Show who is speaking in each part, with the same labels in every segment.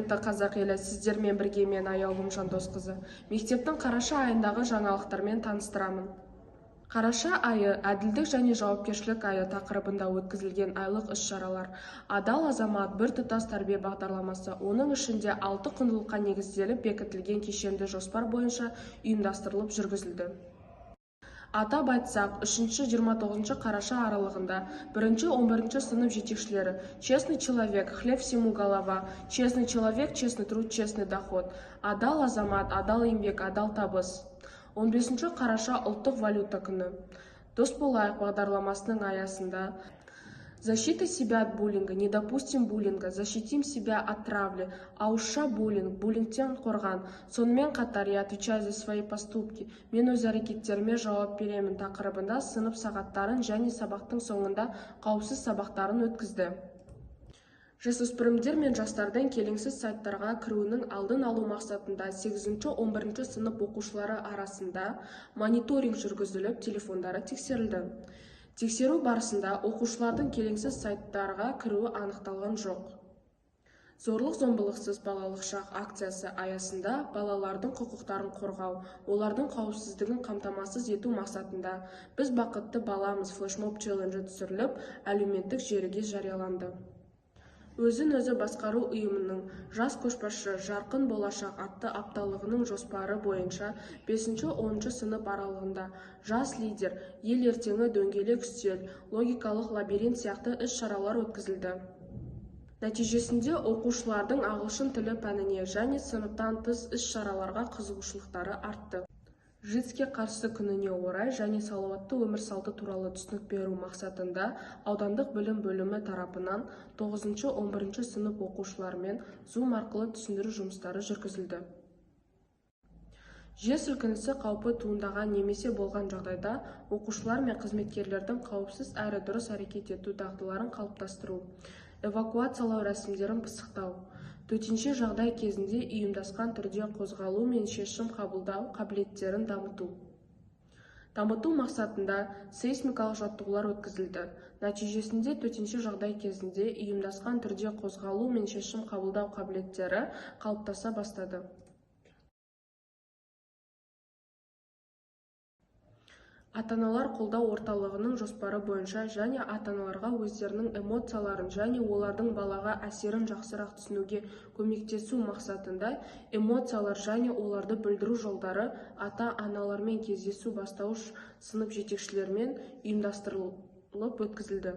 Speaker 1: Құрметті қазақ елі, сіздермен бірге мен Аялым Жандосқызы. Мектептің қараша айындағы жаңалықтармен таныстырамын. Қараша айы әділдік және жауапкершілік айы тақырыбында өткізілген айлық іс-шаралар. Адал азамат біртұтас тәрбие бағдарламасы. Оның ішінде 6 құндылыққа негізделіп бекітілген кешенді жоспар бойынша ұйымдастырылып жүргізілді. Атап айтсақ, 3-29 қараша аралығында 1-11 сынып жетекшілері «Честный человек, хлеб всему голова», «Честный человек, честный труд, честный доход», «Адал азамат, адал еңбек, адал табыс». 15 қараша ұлттық валюта күні. Дос болайық бағдарламасының аясында «Защита себя от буллинга, не допустим буллинга, защитим себя от травли», «Ауызша буллинг, буллингтен қорған». Сонымен қатар «Я отвечаю за свои поступки», «Мен өз әрекеттеріме жауап беремін» тақырыбында сынып сағаттарын және сабақтың соңында қауіпсіз сабақтарын өткізді. Жасөспірімдер мен жастардың келеңсіз сайттарға кіруінің алдын алу мақсатында 8-11 сынып оқушылары арасында мониторинг жүргізіліп, телефондары тексерілді. Тексеру барысында оқушылардың келеңсіз сайттарға кіруі анықталған жоқ. Зорлық-зомбылықсыз балалық шақ акциясы аясында балалардың құқықтарын қорғау, олардың қауіпсіздігін қамтамасыз ету мақсатында «Біз бақытты баламыз» флешмоб челленджі түсіріліп, әлеуметтік желіге жарияланды. Өзін-өзі басқару ұйымының «Жас көшбасшы жарқын болашақ» атты апталығының жоспары бойынша 5-10 сынып аралығында «Жас лидер», «Ел ертеңі», «Дөңгелек үстел», «Логикалық лабиринт» сияқты іс-шаралар өткізілді. Нәтижесінде оқушылардың ағылшын тілі пәніне және сыныптан тыс іс-шараларға қызығушылықтары артты. ЖИТСке қарсы күніне орай және салауатты өмір салты туралы түсінік беру мақсатында аудандық білім бөлімі тарапынан 9-11 сынып оқушыларымен Zoom арқылы түсіндіру жұмыстары жүргізілді. Жер сілкінісі қаупі туындаған немесе болған жағдайда оқушылар мен қызметкерлердің қауіпсіз әрі дұрыс әрекет ету дағдыларын қалыптастыру, эвакуациялау рәсімдерін пысықтау, төтенше жағдай кезінде ұйымдасқан түрде қозғалу мен шешім қабылдау қабілеттерін дамыту. Дамыту мақсатында сейсмикалық жаттығулар өткізілді. Нәтижесінде төтенше жағдай кезінде ұйымдасқан түрде қозғалу мен шешім қабылдау қабілеттері қалыптаса бастады. Ата-аналар қолдау орталығының жоспары бойынша және ата-аналарға өздерінің эмоцияларын және олардың балаға әсерін жақсырақ түсінуге көмектесу мақсатында эмоциялар және оларды білдіру жолдары ата-аналармен кездесу бастауыш сынып жетекшілерімен ұйымдастырылып өткізілді.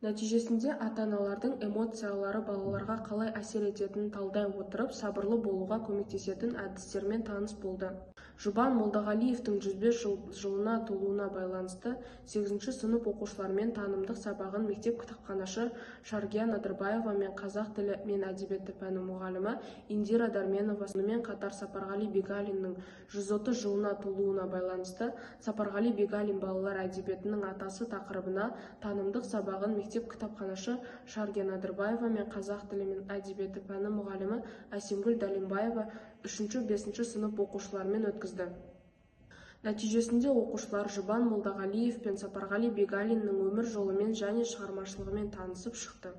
Speaker 1: Нәтижесінде ата-аналардың эмоциялары балаларға қалай әсер ететінін талдай отырып, сабырлы болуға көмектесетін әдістермен таныс болды. Жұбан Молдағалиевтің 105 жылына толуына байланысты 8 сынып оқушылармен танымдық сабағын мектеп кітапханашы Шаргия Надырбаева мен қазақ тілі мен әдебиеті пәні мұғалімі Индира Дарменова, сонымен қатар Сапарғали Бегалиннің 130 жылына толуына байланысты Сапарғали Бегалин балалар әдебиетінің атасы тақырыбына танымдық сабағын мектеп кітапханашы Шаргия Надырбаева мен қазақ тілі мен әдебиеті пәні мұғалімі Әсемгүл Дәлімбаева 3-5 сынып оқушылармен өткізді. Нәтижесінде оқушылар Жұбан Молдағалиев пен Сапарғали Бегалиннің өмір жолымен және шығармашылығымен танысып шықты.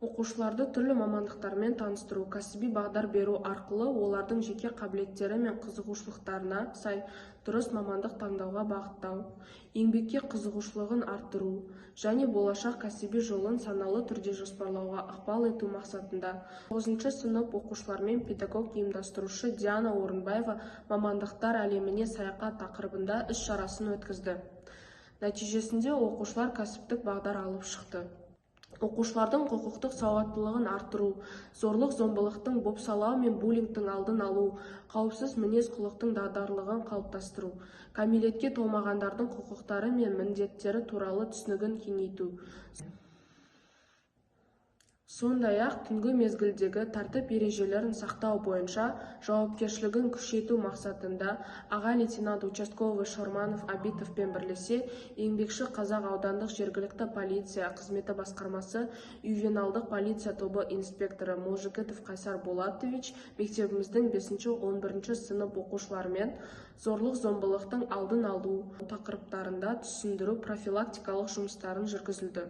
Speaker 1: Оқушыларды түрлі мамандықтармен таныстыру, кәсіби бағдар беру арқылы олардың жеке қабілеттері мен қызығушылықтарына сай дұрыс мамандық таңдауға бағыттау, еңбекке қызығушылығын арттыру және болашақ кәсіби жолын саналы түрде жоспарлауға ықпал ету мақсатында 9 сынып оқушылармен педагог ұйымдастырушы Диана Орынбаева мамандықтар әлеміне саяхат тақырыбында іс-шарасын өткізді. Нәтижесінде оқушылар кәсіптік бағдар алып шықты. Оқушылардың құқықтық сауаттылығын арттыру, зорлық-зомбылықтың, бопсалау мен буллингтің алдын алу, қауіпсіз мінез-құлықтың дағдылығын қалыптастыру, кәмелетке толмағандардың құқықтары мен міндеттері туралы түсінігін кеңейту. Сондай-ақ түнгі мезгілдегі тәртіп ережелерін сақтау бойынша жауапкершілігін күшейту мақсатында аға лейтенант участковый Шорманов Абитовпен бірлесе еңбекші қазақ аудандық жергілікті полиция қызметі басқармасы ювеналдық полиция тобы инспекторы Молжігітов Қайсар Болатович мектебіміздің 5-11 сынып оқушыларымен зорлық-зомбылықтың алдын алу тақырыптарында түсіндіру профилактикалық жұмыстарын жүргізілді.